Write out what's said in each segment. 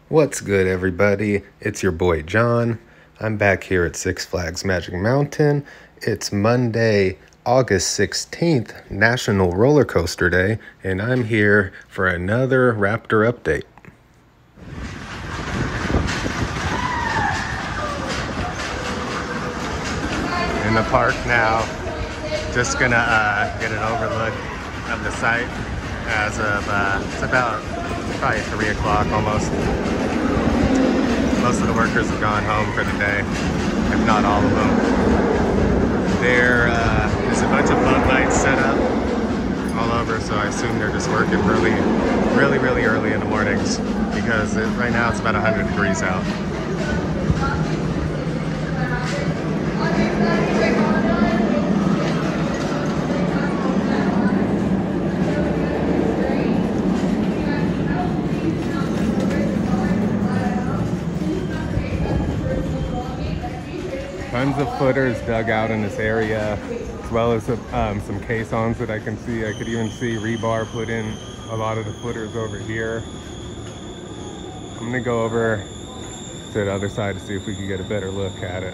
What's good, everybody? It's your boy John. I'm back here at Six Flags Magic Mountain. It's Monday, August 16th, National Roller Coaster Day, and I'm here for another Raptor update. In the park now, just gonna get an overlook of the site as of, it's about probably 3 o'clock almost. Most of the workers have gone home for the day, if not all of them. There is a bunch of bug lights set up all over, so I assume they're just working really early in the mornings because right now it's about 100 degrees out. Tons of footers dug out in this area, as well as some caissons that I can see. I could even see rebar put in a lot of the footers over here. I'm gonna go over to the other side to see if we can get a better look at it.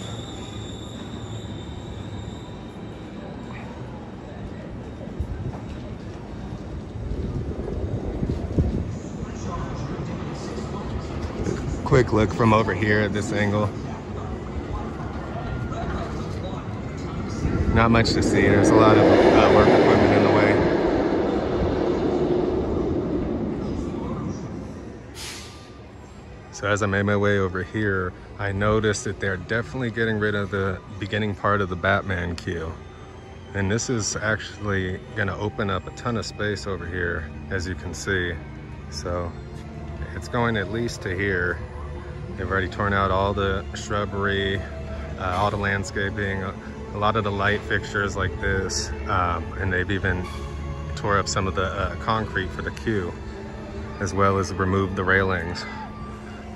Quick look from over here at this angle. Not much to see. There's a lot of work equipment in the way. So as I made my way over here, I noticed that they're definitely getting rid of the beginning part of the Batman queue. And this is actually gonna open up a ton of space over here, as you can see. So it's going at least to here. They've already torn out all the shrubbery, all the landscaping, a lot of the light fixtures like this, and they've even tore up some of the concrete for the queue, as well as removed the railings.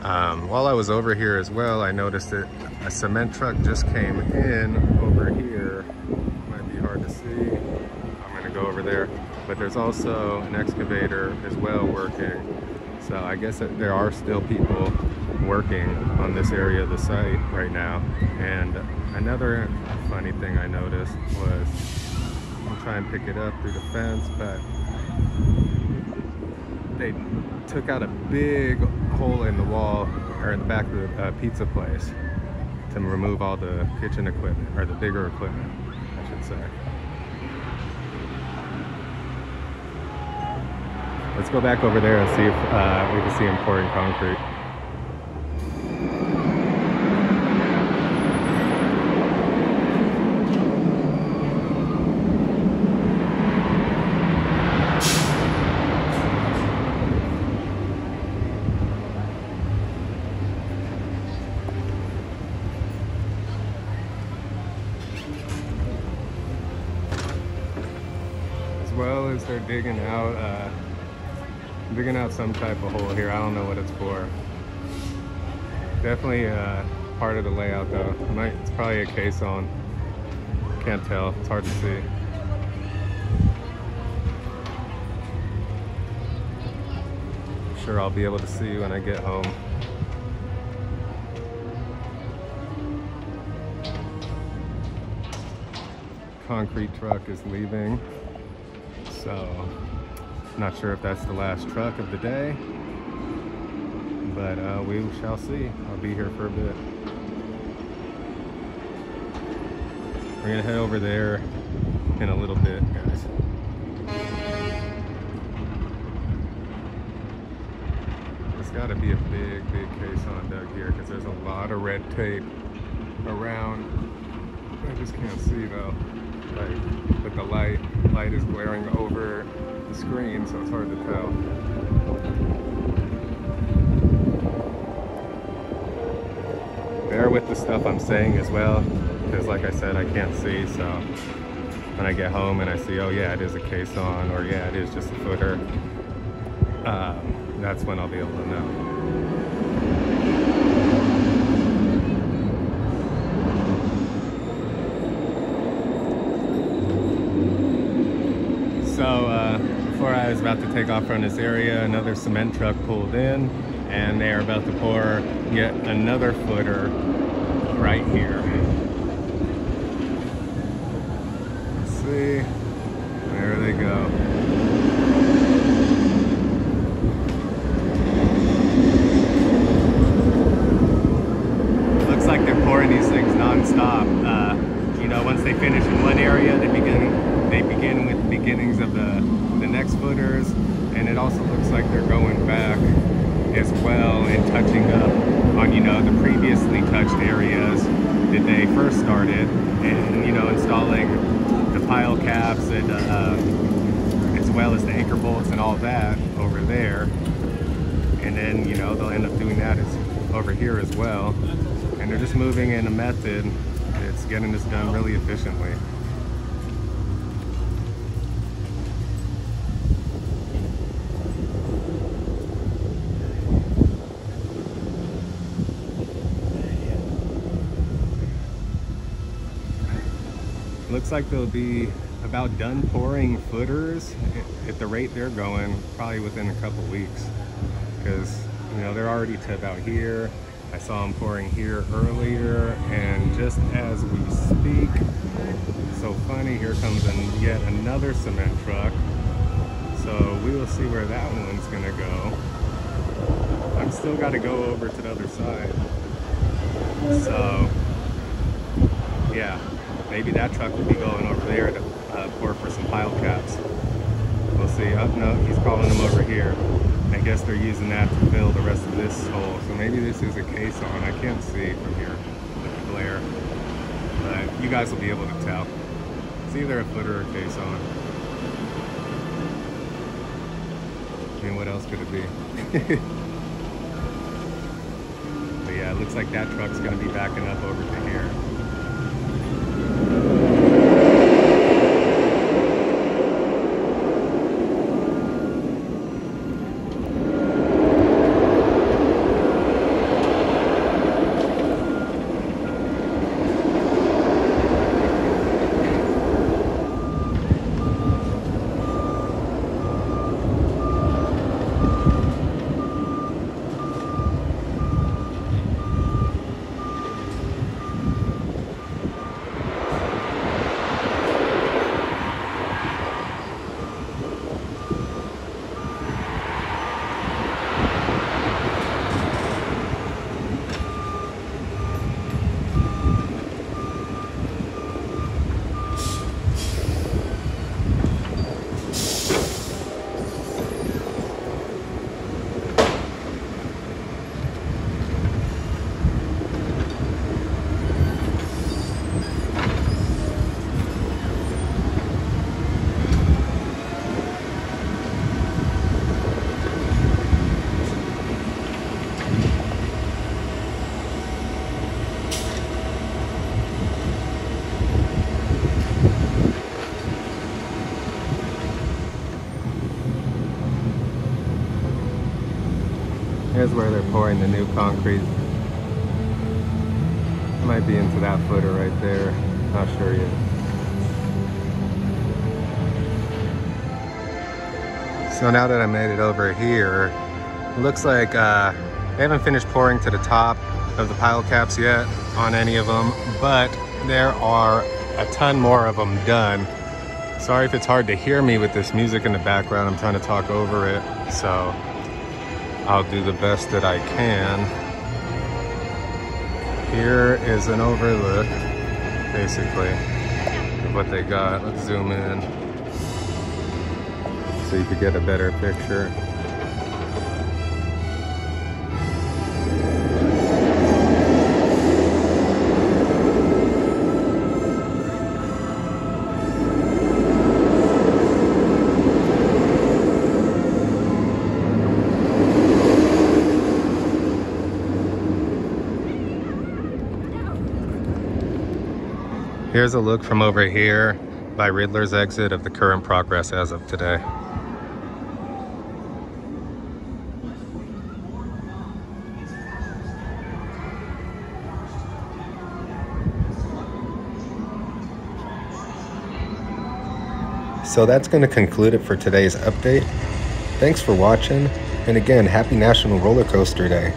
While I was over here as well, I noticed that a cement truck just came in over here. Might be hard to see. I'm gonna go over there. But there's also an excavator as well working. So I guess that there are still people working on this area of the site right now. And another funny thing I noticed was, I'm trying to pick it up through the fence, but they took out a big hole in the wall, or in the back of the pizza place, to remove all the kitchen equipment, or the bigger equipment, I should say. Let's go back over there and see if we can see him pouring concrete. As well as they're digging out some type of hole here. I don't know what it's for. Definitely part of the layout though. It's probably a caisson. Can't tell, it's hard to see. I'm sure I'll be able to see when I get home. Concrete truck is leaving, so not sure if that's the last truck of the day, but we shall see. I'll be here for a bit. We're gonna head over there in a little bit, guys. There's gotta be a big caisson dug here because there's a lot of red tape around. I just can't see though. Like, but the light is glaring over the screen, so it's hard to tell. Bear with the stuff I'm saying as well, because like I said, I can't see, so when I get home and I see, oh yeah, it is a caisson, or yeah, it is just a footer, that's when I'll be able to know. Before I was about to take off from this area, another cement truck pulled in, and they are about to pour yet another footer right here. Let's see. There they go. Looks like they're pouring these things non-stop. You know, once they finish in one area, they begin with the beginnings of the next footers, and it also looks like they're going back as well and touching up on, you know, the previously touched areas that they first started, and, you know, installing the pile caps and as well as the anchor bolts and all that over there. And then, you know, they'll end up doing that over here as well. And they're just moving in a method that's getting this done really efficiently. Looks like they'll be about done pouring footers at the rate they're going, probably within a couple weeks, because, you know, they're already to about here. I saw them pouring here earlier, and just as we speak, so funny, here comes yet another cement truck. So we will see where that one's gonna go. I've still got to go over to the other side. So yeah, maybe that truck will be going over there to pour for some pile caps. We'll see. Oh no, he's calling them over here. I guess they're using that to fill the rest of this hole. So maybe this is a caisson. I can't see from here with the glare, but you guys will be able to tell. It's either a footer or a caisson. I mean, what else could it be? But yeah, it looks like that truck's gonna be backing up over to here. Here's where they're pouring the new concrete. Might be into that footer right there. Not sure yet. So now that I made it over here, it looks like they haven't finished pouring to the top of the pile caps yet on any of them, but there are a ton more of them done. Sorry if it's hard to hear me with this music in the background. I'm trying to talk over it, so I'll do the best that I can. Here is an overlook, basically, of what they got. Let's zoom in so you could get a better picture. Here's a look from over here by Riddler's exit of the current progress as of today. So that's going to conclude it for today's update. Thanks for watching, and again, happy National Roller Coaster Day.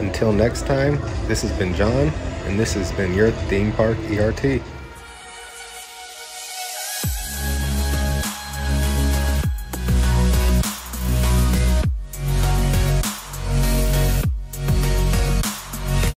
Until next time, this has been John, and this has been your Theme Park ERT.